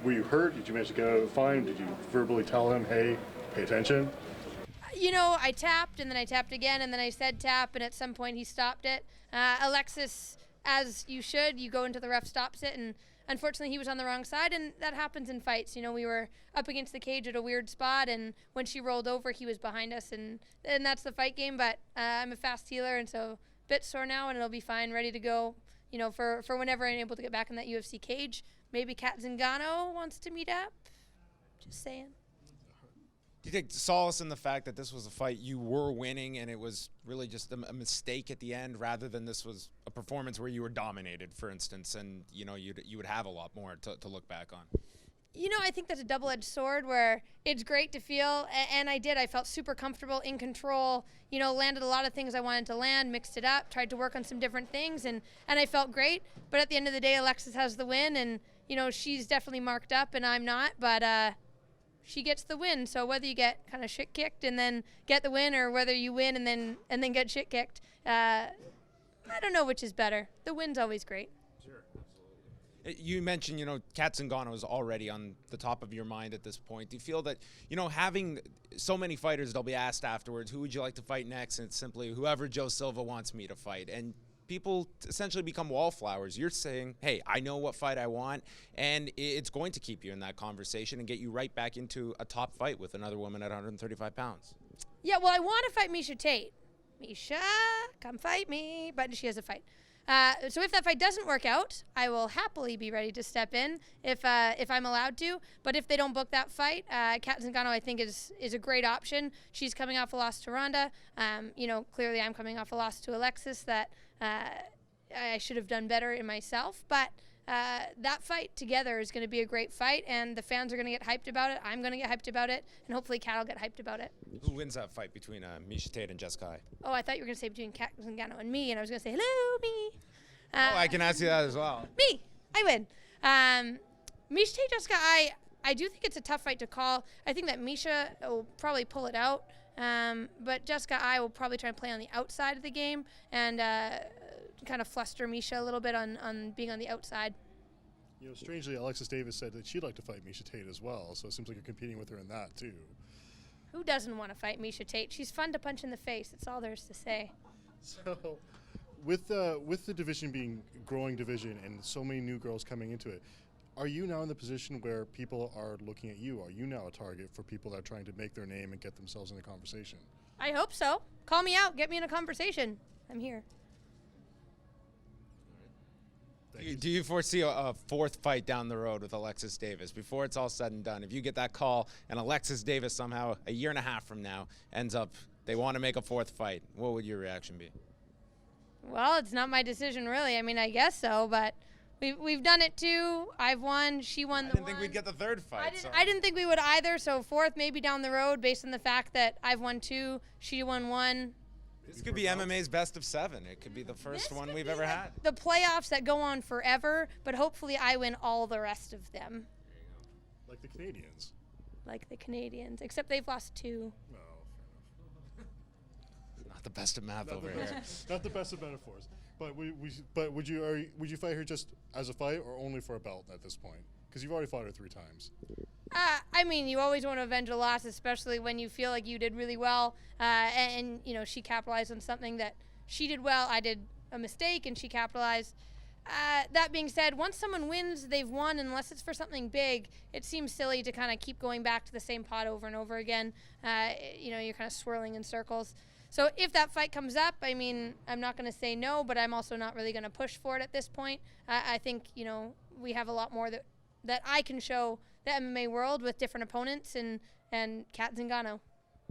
Were you hurt? Did you manage to get out of the fight? Did you verbally tell him, hey, pay attention? You know, I tapped, and then I tapped again, and then I said tap, and at some point he stopped it. Alexis, as you should, you go into the ref stops it, and unfortunately he was on the wrong side, and that happens in fights. You know, we were up against the cage at a weird spot, and when she rolled over, he was behind us, and that's the fight game. But I'm a fast healer, and so a bit sore now, and it'll be fine, ready to go, you know, for whenever I'm able to get back in that UFC cage. Maybe Kat Zingano wants to meet up. Just saying. Do you take solace in the fact that this was a fight you were winning and it was really just a mistake at the end, rather than this was a performance where you were dominated, for instance, and you know you would have a lot more to look back on? You know, I think that's a double-edged sword where it's great to feel, and I did. I felt super comfortable, in control, you know, landed a lot of things I wanted to land, mixed it up, tried to work on some different things, and I felt great. But at the end of the day, Alexis has the win, and, you know, she's definitely marked up and I'm not, but she gets the win. So whether you get kind of shit kicked and then get the win, or whether you win and then get shit kicked, I don't know which is better. The win's always great. Sure, absolutely. You mentioned, you know, Kat Zingano is already on the top of your mind at this point. Do you feel that, you know, having so many fighters, they'll be asked afterwards, who would you like to fight next? And it's simply whoever Joe Silva wants me to fight. And people essentially become wallflowers. You're saying, hey, I know what fight I want, and it's going to keep you in that conversation and get you right back into a top fight with another woman at 135 pounds. Yeah, well, I want to fight Miesha Tate. Miesha, come fight me. But she has a fight. So if that fight doesn't work out, I will happily be ready to step in if I'm allowed to. But if they don't book that fight, Kat Zingano, I think, is a great option. She's coming off a loss to Ronda. You know, clearly I'm coming off a loss to Alexis that I should have done better in myself. But that fight together is going to be a great fight, and the fans are going to get hyped about it. I'm going to get hyped about it, and hopefully Kat will get hyped about it. Who wins that fight between Miesha Tate and Jessica Eye? Oh, I thought you were going to say between Kat Zingano and me, and I was going to say, hello, me. Oh, I can ask you that as well. Me. I win. Miesha Tate, Jessica Eye, I do think it's a tough fight to call. I think that Miesha will probably pull it out, but Jessica Eye will probably try and play on the outside of the game and kind of fluster Miesha a little bit on being on the outside. You know, strangely, Alexis Davis said that she'd like to fight Miesha Tate as well, so it seems like you're competing with her in that, too. Who doesn't want to fight Miesha Tate? She's fun to punch in the face. That's all there is to say. So, with the division being a growing division and so many new girls coming into it, are you now in the position where people are looking at you? Are you now a target for people that are trying to make their name and get themselves in the conversation? I hope so. Call me out. Get me in a conversation. I'm here. Do you foresee a fourth fight down the road with Alexis Davis before it's all said and done? If you get that call and Alexis Davis somehow a year and a half from now ends up, they want to make a fourth fight, what would your reaction be? Well, it's not my decision, really. I mean, I guess so, but we've done it too. I've won. She won the one. I didn't think we'd get the third fight. I didn't think we would either, so fourth maybe down the road based on the fact that I've won two, she won one. This could be MMA's best of 7. It could be the first one we've ever had. The playoffs that go on forever, but hopefully I win all the rest of them. Like the Canadians. Like the Canadians, except they've lost 2. No, fair enough. Not the best of math over here. Not the best of metaphors. But would you fight her just as a fight or only for a belt at this point? Because you've already fought her 3 times. I mean, you always want to avenge a loss, especially when you feel like you did really well, and you know, she capitalized on something that she did well. I did a mistake, and she capitalized. That being said, once someone wins, they've won, unless it's for something big. It seems silly to kind of keep going back to the same pot over and over again. You know, you're kind of swirling in circles. So if that fight comes up, I mean, I'm not going to say no, but I'm also not really going to push for it at this point. I think, you know, we have a lot more that I can show the MMA world with different opponents and Kat Zingano.